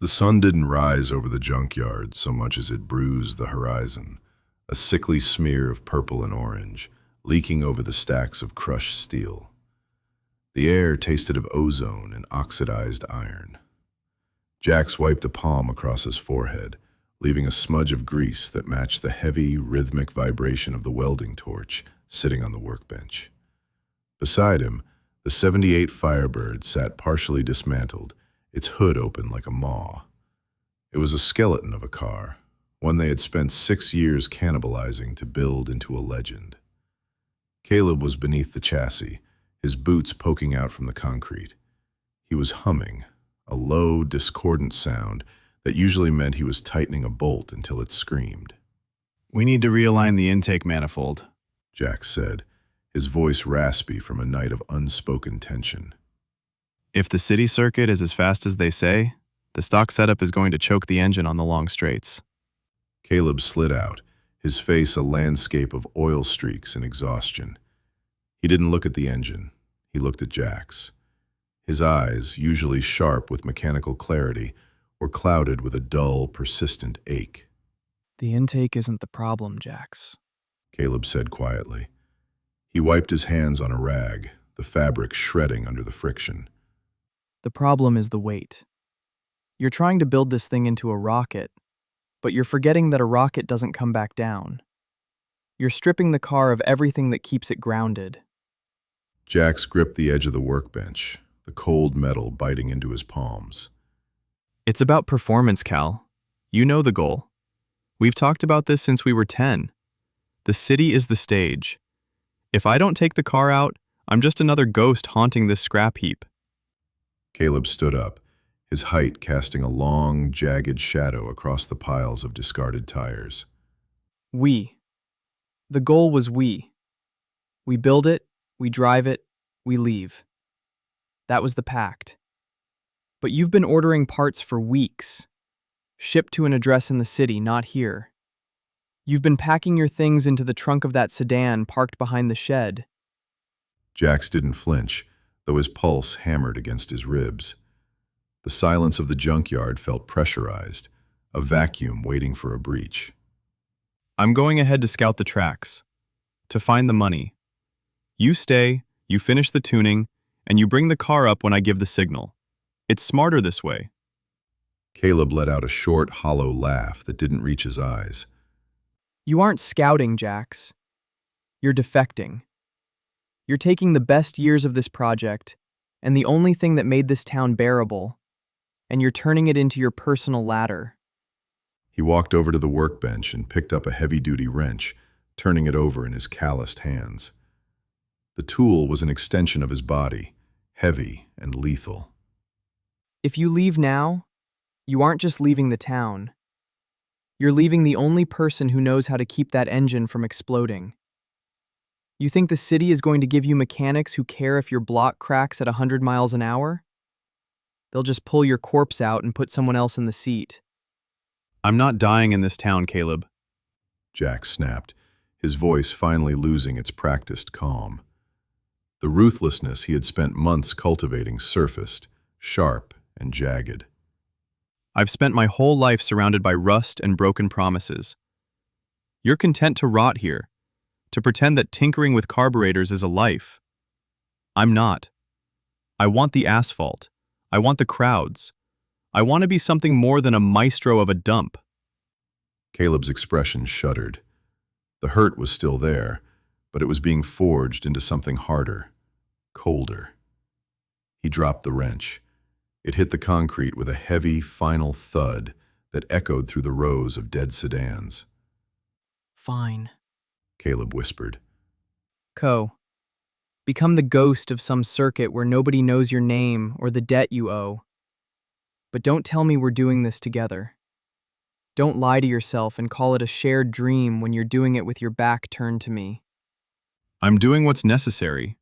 The sun didn't rise over the junkyard so much as it bruised the horizon, a sickly smear of purple and orange, leaking over the stacks of crushed steel. The air tasted of ozone and oxidized iron. Jax wiped a palm across his forehead, leaving a smudge of grease that matched the heavy, rhythmic vibration of the welding torch sitting on the workbench. Beside him, the 78 Firebird sat partially dismantled, its hood open like a maw. It was a skeleton of a car, one they had spent 6 years cannibalizing to build into a legend. Caleb was beneath the chassis, his boots poking out from the concrete. He was humming, a low, discordant sound that usually meant he was tightening a bolt until it screamed. "We need to realign the intake manifold," Jax said, his voice raspy from a night of unspoken tension. "If the city circuit is as fast as they say, the stock setup is going to choke the engine on the long straights." Caleb slid out, his face a landscape of oil streaks and exhaustion. He didn't look at the engine. He looked at Jax. His eyes, usually sharp with mechanical clarity, were clouded with a dull, persistent ache. "The intake isn't the problem, Jax," Caleb said quietly. He wiped his hands on a rag, the fabric shredding under the friction. "The problem is the weight. You're trying to build this thing into a rocket, but you're forgetting that a rocket doesn't come back down. You're stripping the car of everything that keeps it grounded." Jax gripped the edge of the workbench, the cold metal biting into his palms. "It's about performance, Cal. You know the goal. We've talked about this since we were 10. The city is the stage. If I don't take the car out, I'm just another ghost haunting this scrap heap." Caleb stood up, his height casting a long, jagged shadow across the piles of discarded tires. We. The goal was we. We build it, we drive it, we leave. That was the pact. But you've been ordering parts for weeks, shipped to an address in the city, not here. You've been packing your things into the trunk of that sedan parked behind the shed. Jax didn't flinch, though his pulse hammered against his ribs. The silence of the junkyard felt pressurized, a vacuum waiting for a breach. "I'm going ahead to scout the tracks, to find the money. You stay, you finish the tuning, and you bring the car up when I give the signal. It's smarter this way." Caleb let out a short, hollow laugh that didn't reach his eyes. You aren't scouting, Jax. You're defecting. You're taking the best years of this project, and the only thing that made this town bearable, and you're turning it into your personal ladder. He walked over to the workbench and picked up a heavy-duty wrench, turning it over in his calloused hands. The tool was an extension of his body, heavy and lethal. If you leave now, you aren't just leaving the town. You're leaving the only person who knows how to keep that engine from exploding. You think the city is going to give you mechanics who care if your block cracks at 100 miles an hour? They'll just pull your corpse out and put someone else in the seat. "I'm not dying in this town, Caleb." Jax snapped, his voice finally losing its practiced calm. The ruthlessness he had spent months cultivating surfaced, sharp and jagged. "I've spent my whole life surrounded by rust and broken promises. You're content to rot here, to pretend that tinkering with carburetors is a life. I'm not. I want the asphalt. I want the crowds. I want to be something more than a maestro of a dump." Caleb's expression shuddered. The hurt was still there, but it was being forged into something harder, colder. He dropped the wrench. It hit the concrete with a heavy, final thud that echoed through the rows of dead sedans. Fine. Caleb whispered. Become the ghost of some circuit where nobody knows your name or the debt you owe. But don't tell me we're doing this together. Don't lie to yourself and call it a shared dream when you're doing it with your back turned to me. "I'm doing what's necessary,"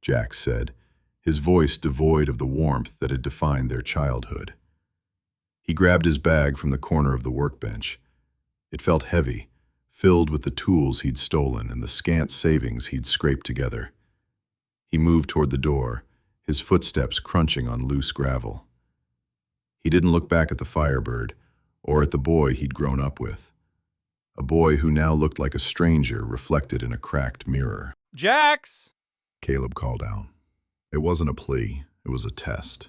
Jax said, his voice devoid of the warmth that had defined their childhood. He grabbed his bag from the corner of the workbench. It felt heavy, filled with the tools he'd stolen and the scant savings he'd scraped together. He moved toward the door, his footsteps crunching on loose gravel. He didn't look back at the Firebird or at the boy he'd grown up with, a boy who now looked like a stranger reflected in a cracked mirror. Jax! Caleb called out. It wasn't a plea, it was a test.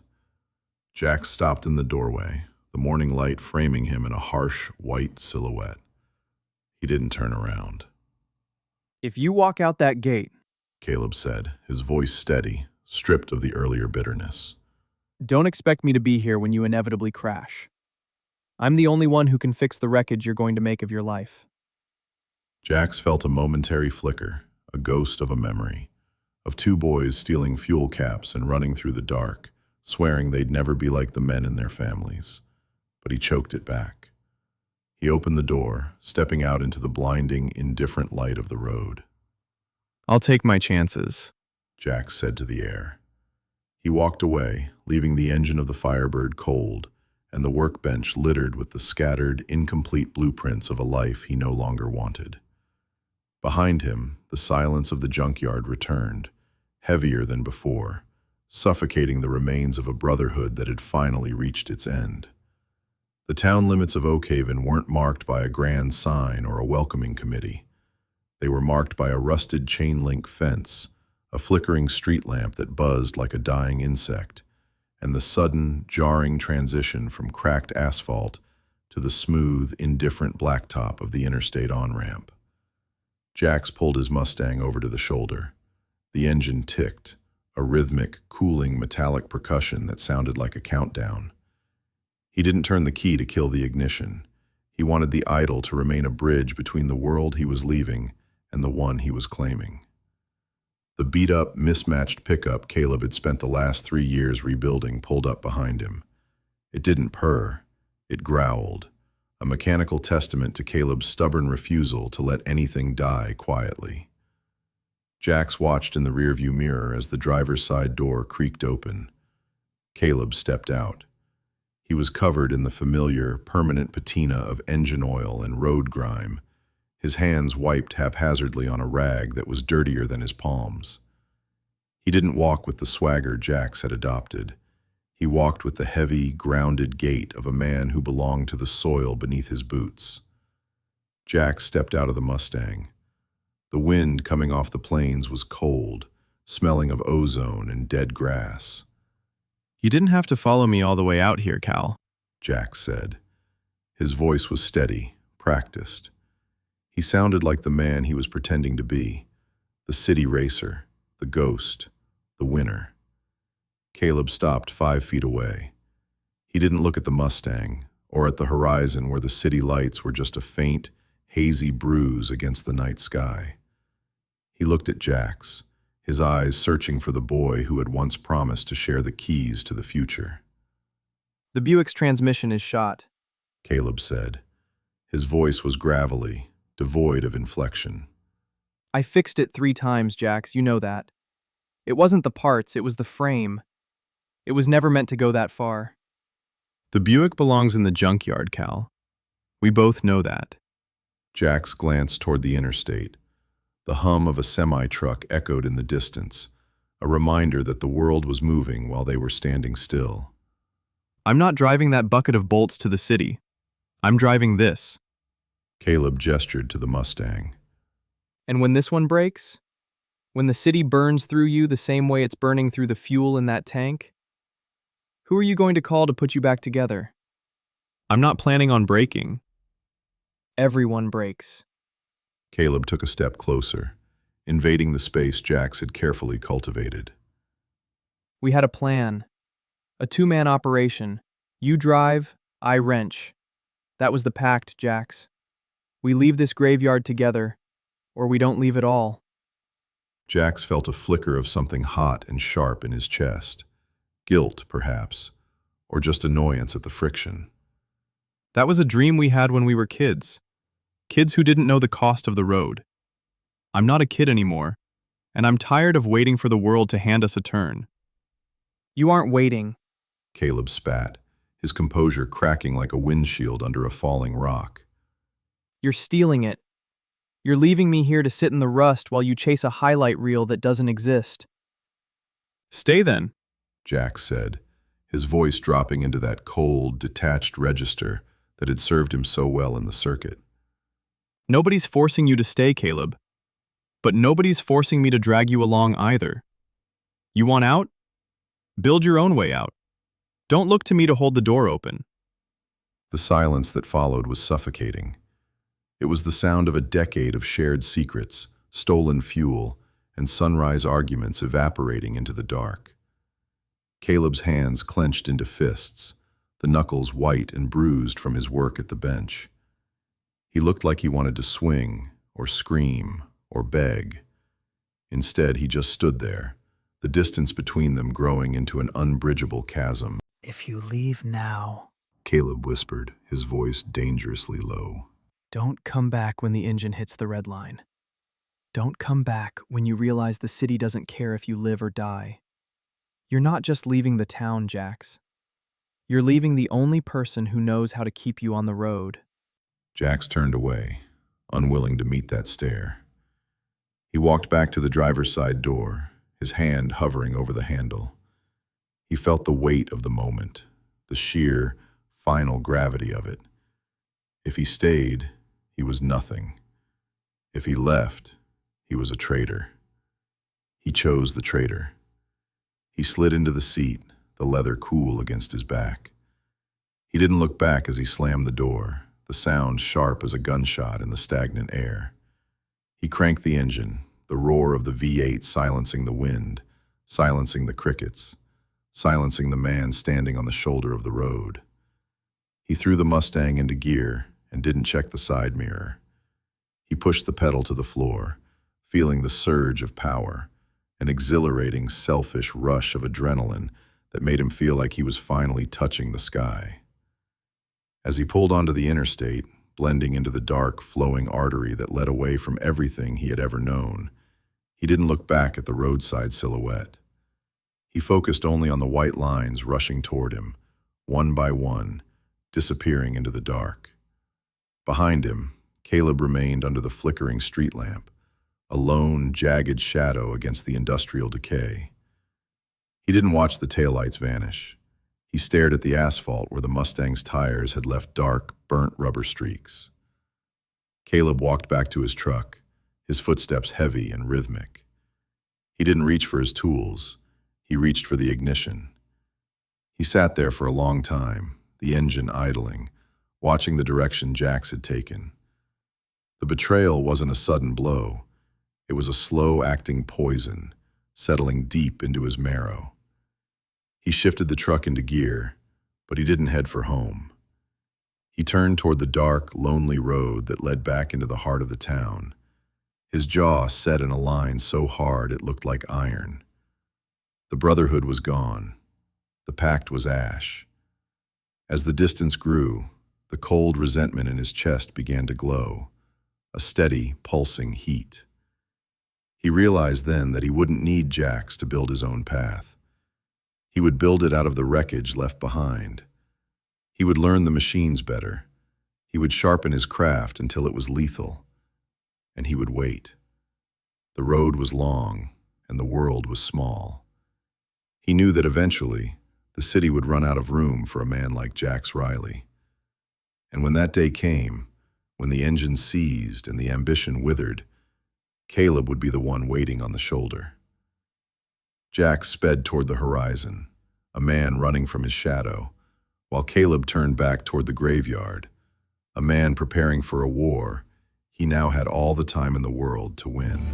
Jack stopped in the doorway, the morning light framing him in a harsh, white silhouette. He didn't turn around. If you walk out that gate, Caleb said, his voice steady, stripped of the earlier bitterness. don't expect me to be here when you inevitably crash. I'm the only one who can fix the wreckage you're going to make of your life. Jax felt a momentary flicker, a ghost of a memory, of two boys stealing fuel caps and running through the dark, swearing they'd never be like the men in their families. But he choked it back. He opened the door, stepping out into the blinding, indifferent light of the road. I'll take my chances. Jack said to the air. He walked away, leaving the engine of the Firebird cold and the workbench littered with the scattered, incomplete blueprints of a life he no longer wanted. Behind him, the silence of the junkyard returned, heavier than before, suffocating the remains of a brotherhood that had finally reached its end. The town limits of Oakhaven weren't marked by a grand sign or a welcoming committee. They were marked by a rusted chain-link fence, a flickering street lamp that buzzed like a dying insect, and the sudden, jarring transition from cracked asphalt to the smooth, indifferent blacktop of the interstate on-ramp. Jax pulled his Mustang over to the shoulder. The engine ticked, a rhythmic, cooling, metallic percussion that sounded like a countdown. He didn't turn the key to kill the ignition. He wanted the idol to remain a bridge between the world he was leaving and the one he was claiming. The beat-up, mismatched pickup Caleb had spent the last 3 years rebuilding pulled up behind him. It didn't purr. It growled, a mechanical testament to Caleb's stubborn refusal to let anything die quietly. Jax watched in the rearview mirror as the driver's side door creaked open. Caleb stepped out. He was covered in the familiar, permanent patina of engine oil and road grime, his hands wiped haphazardly on a rag that was dirtier than his palms. He didn't walk with the swagger Jax had adopted. He walked with the heavy, grounded gait of a man who belonged to the soil beneath his boots. Jax stepped out of the Mustang. The wind coming off the plains was cold, smelling of ozone and dead grass. You didn't have to follow me all the way out here, Cal. Jax said. His voice was steady, practiced. He sounded like the man he was pretending to be, the city racer, the ghost, the winner. Caleb stopped 5 feet away. He didn't look at the Mustang or at the horizon where the city lights were just a faint, hazy bruise against the night sky. He looked at Jax, his eyes searching for the boy who had once promised to share the keys to the future. The Buick's transmission is shot. Caleb said. His voice was gravelly, devoid of inflection. I fixed it 3 times, Jax, you know that. It wasn't the parts, it was the frame. It was never meant to go that far. The Buick belongs in the junkyard, Cal. We both know that. Jax glanced toward the interstate. The hum of a semi-truck echoed in the distance, a reminder that the world was moving while they were standing still. I'm not driving that bucket of bolts to the city. I'm driving this. Caleb gestured to the Mustang. And when this one breaks? When the city burns through you the same way it's burning through the fuel in that tank? Who are you going to call to put you back together? I'm not planning on braking. Everyone breaks. Caleb took a step closer, invading the space Jax had carefully cultivated. We had a plan. A 2-man operation. You drive, I wrench. That was the pact, Jax. We leave this graveyard together, or we don't leave at all. Jax felt a flicker of something hot and sharp in his chest. Guilt, perhaps, or just annoyance at the friction. That was a dream we had when we were kids. Kids who didn't know the cost of the road. I'm not a kid anymore, and I'm tired of waiting for the world to hand us a turn. You aren't waiting. Caleb spat, his composure cracking like a windshield under a falling rock. You're stealing it. You're leaving me here to sit in the rust while you chase a highlight reel that doesn't exist. Stay then. Jax said, his voice dropping into that cold, detached register that had served him so well in the circuit. Nobody's forcing you to stay, Caleb. But nobody's forcing me to drag you along either. You want out? Build your own way out. Don't look to me to hold the door open. The silence that followed was suffocating. It was the sound of a decade of shared secrets, stolen fuel, and sunrise arguments evaporating into the dark. Caleb's hands clenched into fists, the knuckles white and bruised from his work at the bench. He looked like he wanted to swing, or scream, or beg. Instead, he just stood there, the distance between them growing into an unbridgeable chasm. If you leave now, Caleb whispered, his voice dangerously low. don't come back when the engine hits the red line. Don't come back when you realize the city doesn't care if you live or die. You're not just leaving the town, Jax. You're leaving the only person who knows how to keep you on the road. Jax turned away, unwilling to meet that stare. He walked back to the driver's side door, his hand hovering over the handle. He felt the weight of the moment, the sheer, final gravity of it. If he stayed, he was nothing. If he left, he was a traitor. He chose the traitor. He slid into the seat, the leather cool against his back. He didn't look back as he slammed the door, the sound sharp as a gunshot in the stagnant air. He cranked the engine, the roar of the V8 silencing the wind, silencing the crickets, silencing the man standing on the shoulder of the road. He threw the Mustang into gear and didn't check the side mirror. He pushed the pedal to the floor, feeling the surge of power, an exhilarating, selfish rush of adrenaline that made him feel like he was finally touching the sky. As he pulled onto the interstate, blending into the dark, flowing artery that led away from everything he had ever known, he didn't look back at the roadside silhouette. He focused only on the white lines rushing toward him, one by one, disappearing into the dark. Behind him, Caleb remained under the flickering street lamp, a lone, jagged shadow against the industrial decay. He didn't watch the taillights vanish. He stared at the asphalt where the Mustang's tires had left dark, burnt rubber streaks. Caleb walked back to his truck, his footsteps heavy and rhythmic. He didn't reach for his tools. He reached for the ignition. He sat there for a long time, the engine idling, watching the direction Jax had taken. The betrayal wasn't a sudden blow. It was a slow-acting poison, settling deep into his marrow. He shifted the truck into gear, but he didn't head for home. He turned toward the dark, lonely road that led back into the heart of the town, his jaw set in a line so hard it looked like iron. The brotherhood was gone. The pact was ash. As the distance grew, the cold resentment in his chest began to glow, a steady, pulsing heat. He realized then that he wouldn't need Jax to build his own path. He would build it out of the wreckage left behind. He would learn the machines better. He would sharpen his craft until it was lethal. And he would wait. The road was long, and the world was small. He knew that eventually, the city would run out of room for a man like Jax Riley. And when that day came, when the engine seized and the ambition withered, Caleb would be the one waiting on the shoulder. Jax sped toward the horizon, a man running from his shadow, while Caleb turned back toward the graveyard, a man preparing for a war he now had all the time in the world to win.